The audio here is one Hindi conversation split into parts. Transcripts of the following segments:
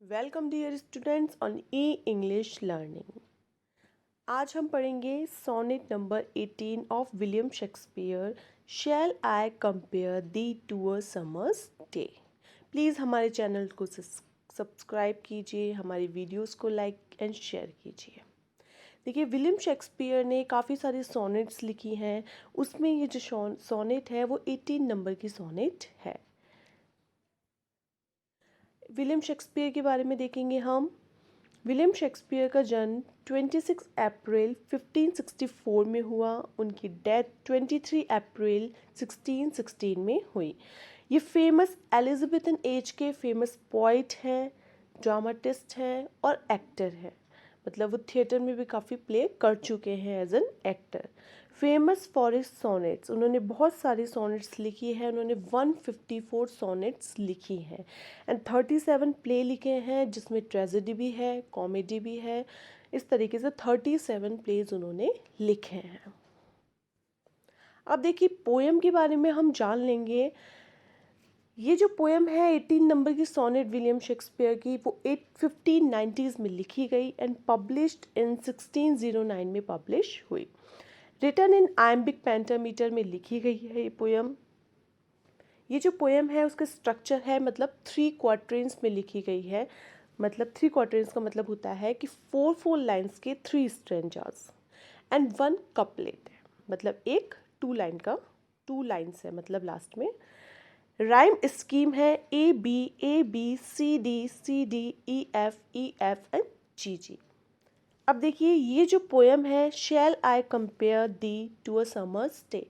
Welcome dear students on e English learning. आज हम पढ़ेंगे sonnet number 18 of William Shakespeare, shall I compare thee to a summer's day. Please हमारे चैनल को सब्सक्राइब कीजिए, हमारी वीडियोस को लाइक एंड शेयर कीजिए। देखिए, विलियम शेक्सपियर ने काफ़ी सारी सोनेट्स लिखी हैं। उसमें ये जो सोनेट है वो 18 नंबर की सोनेट है। विलियम शेक्सपियर के बारे में देखेंगे हम। विलियम शेक्सपियर का जन्म 26 अप्रैल 1564 में हुआ। उनकी डेथ 23 अप्रैल 1616 में हुई। ये फेमस एलिजाबेथन एज के फेमस पोइट हैं, ड्रामाटिस्ट हैं और एक्टर हैं। मतलब वो थिएटर में भी काफ़ी प्ले कर चुके हैं as an actor. Famous for his sonnets, उन्होंने बहुत सारी सोनेट्स लिखी है। उन्होंने 154 सोनेट्स लिखी हैं एंड 37 प्ले लिखे हैं, जिसमें ट्रेजेडी भी है, कॉमेडी भी है। इस तरीके से 37 प्लेज उन्होंने लिखे हैं। अब देखिए, पोएम के बारे में हम जान लेंगे। ये जो पोएम है 18 नंबर की सोनेट विलियम शेक्सपियर की, वो 1590s में लिखी गई एंड पब्लिश्ड इन 1609 में पब्लिश हुई। रिटन इन आयम्बिक पेंटामीटर में लिखी गई है ये पोएम। ये जो पोएम है उसका स्ट्रक्चर है, मतलब 3 क्वार्टरेंस में लिखी गई है। मतलब 3 क्वार्टरेंस का मतलब होता है कि 4 लाइन्स के 3 स्ट्रेंजास एंड 1 कपलेट है। मतलब एक 2 लाइन का 2 लाइन्स है, मतलब लास्ट में। राइम स्कीम है A B C D E F and G. अब देखिए, ये जो पोएम है shall I compare thee to a summer's day,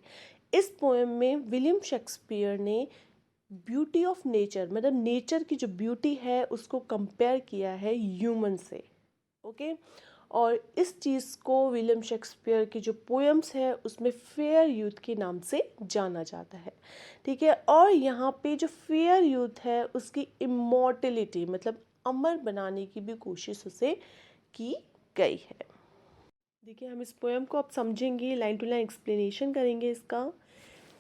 इस पोएम में विलियम शेक्सपियर ने ब्यूटी ऑफ नेचर, मतलब नेचर की जो ब्यूटी है उसको कंपेयर किया है ह्यूमन से। ओके। और इस चीज़ को विलियम शेक्सपियर की जो पोएम्स है उसमें फेयर यूथ के नाम से जाना जाता है। ठीक है। और यहाँ पे जो फेयर यूथ है उसकी इमॉर्टेलिटी, मतलब अमर बनाने की भी कोशिश उसे की गई है। देखिए, हम इस पोएम को अब समझेंगे, लाइन टू लाइन एक्सप्लेनेशन करेंगे इसका।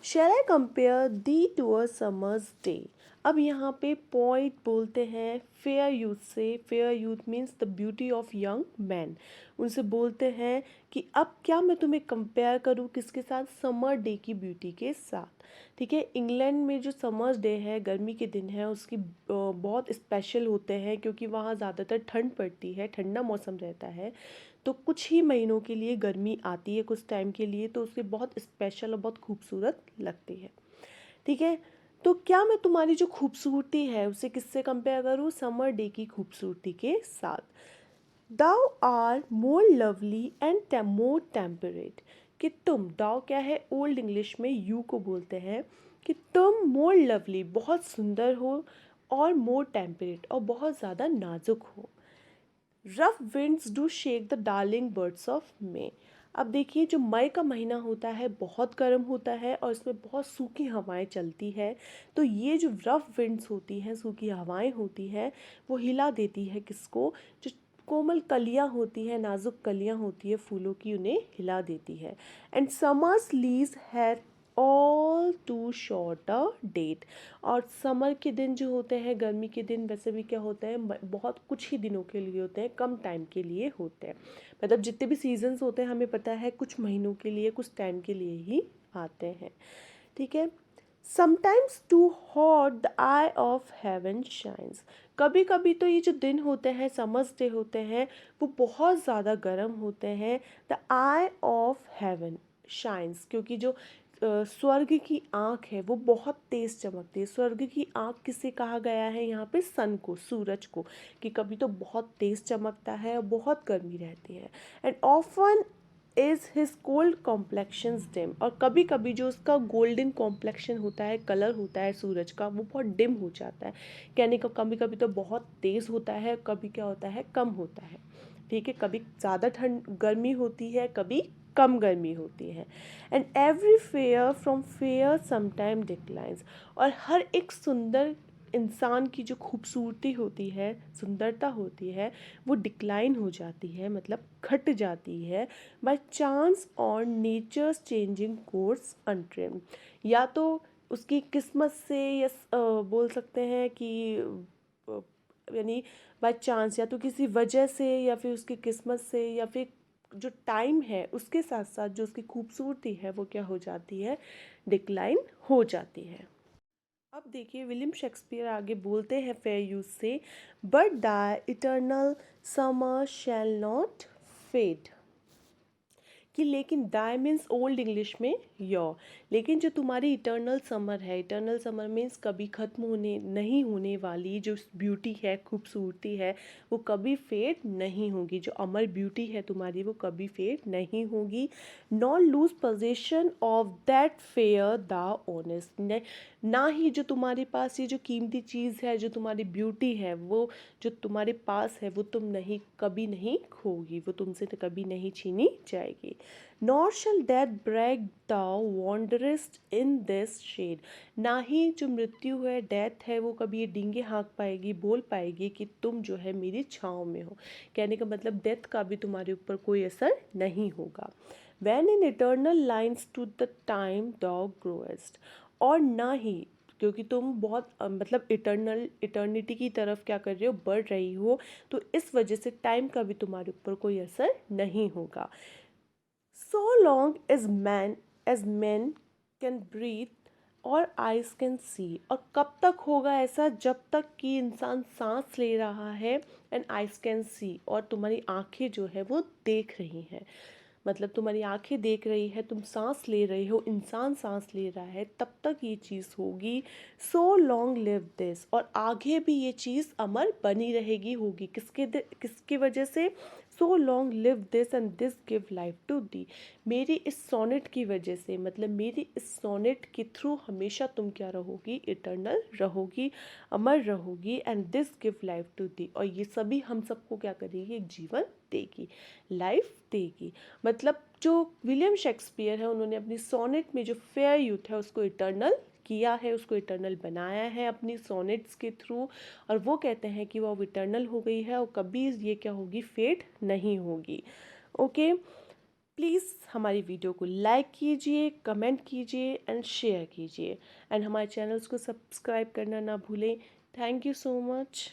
Shall I compare thee to a summer's day. अब यहाँ पे पॉइंट बोलते हैं फेयर यूथ से। Fair youth means the beauty of young man. उनसे बोलते हैं कि अब क्या मैं तुम्हें कंपेयर करूँ किसके साथ, समर डे की ब्यूटी के साथ। ठीक है। इंग्लैंड में जो समर्स डे है, गर्मी के दिन है, उसकी बहुत स्पेशल होते हैं क्योंकि वहाँ ज़्यादातर ठंड पड़ती है, ठंडा मौसम रहता है। तो कुछ ही महीनों के लिए गर्मी आती है, कुछ टाइम के लिए, तो उसके बहुत स्पेशल और बहुत खूबसूरत लगती है। ठीक है। तो क्या मैं तुम्हारी जो खूबसूरती है उसे किससे कंपेयर करूँ, समर डे की खूबसूरती के साथ। Thou art more lovely and more temperate, कि तुम, दाउ क्या है, ओल्ड इंग्लिश में यू को बोलते हैं, कि तुम मोर लवली, बहुत सुंदर हो, और मोर टेम्परेट, और बहुत ज़्यादा नाजुक हो। Rough winds do shake the darling birds of May. अब देखिए, जो मई का महीना होता है बहुत गर्म होता है और इसमें बहुत सूखी हवाएं चलती है। तो ये जो रफ विंड्स होती हैं, सूखी हवाएं होती हैं, वो हिला देती है किसको, जो कोमल कलियां होती हैं, नाजुक कलियां होती है फूलों की, उन्हें हिला देती है। And summer's leaves have all too short a date. और समर के दिन जो होते हैं, गर्मी के दिन वैसे भी क्या होते हैं, बहुत कुछ ही दिनों के लिए होते हैं, कम टाइम के लिए होते हैं। मतलब जितने भी सीजन्स होते हैं हमें पता है कुछ महीनों के लिए, कुछ टाइम के लिए ही आते हैं। ठीक है। Sometimes too hot the eye of heaven shines. कभी कभी तो ये जो दिन होते हैं, समर्स डे होते हैं, वो बहुत ज़्यादा गर्म होते हैं। The eye of heaven shines, क्योंकि जो स्वर्ग की आँख है वो बहुत तेज़ चमकती है। स्वर्ग की आँख किसे कहा गया है यहाँ पे, सन को, सूरज को, कि कभी तो बहुत तेज़ चमकता है और बहुत गर्मी रहती है। And often is his cold complexions dim, और कभी कभी जो उसका गोल्डन कॉम्प्लेक्शन होता है, कलर होता है सूरज का, वो बहुत डिम हो जाता है। कहने का कभी कभी तो बहुत तेज़ होता है, कभी क्या होता है, कम होता है। ठीक है। कभी ज़्यादा ठंड गर्मी होती है, कभी कम गर्मी होती है। And every fair from fair sometime declines, और हर एक सुंदर इंसान की जो खूबसूरती होती है, सुंदरता होती है, वो डिक्लाइन हो जाती है, मतलब घट जाती है, बाय चांस और नेचर्स चेंजिंग कोर्स अनट्रिम। या तो उसकी किस्मत से, या बोल सकते हैं कि यानी बाय चांस या तो किसी वजह से या फिर उसकी किस्मत से या फिर जो टाइम है उसके साथ साथ जो उसकी खूबसूरती है वो क्या हो जाती है, डिक्लाइन हो जाती है। अब देखिए विलियम शेक्सपियर आगे बोलते हैं फेयर यूज से, but the eternal summer shall not fade, कि लेकिन दाई मीन्स ओल्ड इंग्लिश में योर, लेकिन जो तुम्हारी इटर्नल समर है, इटर्नल समर मीन्स कभी ख़त्म होने नहीं होने वाली जो ब्यूटी है, खूबसूरती है, वो कभी फेड नहीं होगी। जो अमर ब्यूटी है तुम्हारी वो कभी फेड नहीं होगी। Not lose possession of that fair the honest, ना ही जो तुम्हारे पास ये जो कीमती चीज़ है, जो तुम्हारी ब्यूटी है, वो जो तुम्हारे पास है वो तुम नहीं कभी नहीं खोगी, वो तुमसे कभी नहीं छीनी जाएगी। Nor shall death break the wanderest in this shade, ना ही जो मृत्यु है, डेथ है, वो कभी ये डींगे हाँक पाएगी, बोल पाएगी कि तुम जो है मेरी छाँव में हो। कहने का मतलब डेथ का भी तुम्हारे ऊपर कोई असर नहीं होगा। When in eternal lines to the time thou growest, और ना ही क्योंकि तुम बहुत मतलब इटर्निटी की तरफ क्या कर रहे हो, बढ़ रही हो, तो इस वजह से टाइम का भी तुम्हारे ऊपर कोई असर नहीं होगा। So long as men can breathe और आइज कैन सी, और कब तक होगा ऐसा, जब तक कि इंसान सांस ले रहा है, एंड आइज कैन सी, और तुम्हारी आंखें जो है वो देख रही हैं। मतलब तुम्हारी आंखें देख रही है, तुम सांस ले रहे हो, इंसान सांस ले रहा है, तब तक ये चीज़ होगी। सो लॉन्ग लिव दिस, और आगे भी ये चीज़ अमर बनी रहेगी, होगी किसकी वजह से, so long live this and this give life to thee, मेरी इस सोनेट की वजह से, मतलब मेरी इस सोनेट के थ्रू हमेशा तुम क्या रहोगी, इटर्नल रहोगी, अमर रहोगी, and this give life to thee, और ये सभी हम सबको क्या करेगी, एक जीवन देगी, लाइफ देगी। मतलब जो विलियम शेक्सपियर है उन्होंने अपनी सोनेट में जो फेयर यूथ है उसको इटर्नल किया है, उसको इटर्नल बनाया है अपनी सोनेट्स के थ्रू, और वो कहते हैं कि वो अब इटर्नल हो गई है और कभी ये क्या होगी, फेड नहीं होगी। ओके, प्लीज़ हमारी वीडियो को लाइक कीजिए, कमेंट कीजिए एंड शेयर कीजिए, एंड हमारे चैनल्स को सब्सक्राइब करना ना भूलें। Thank you so much.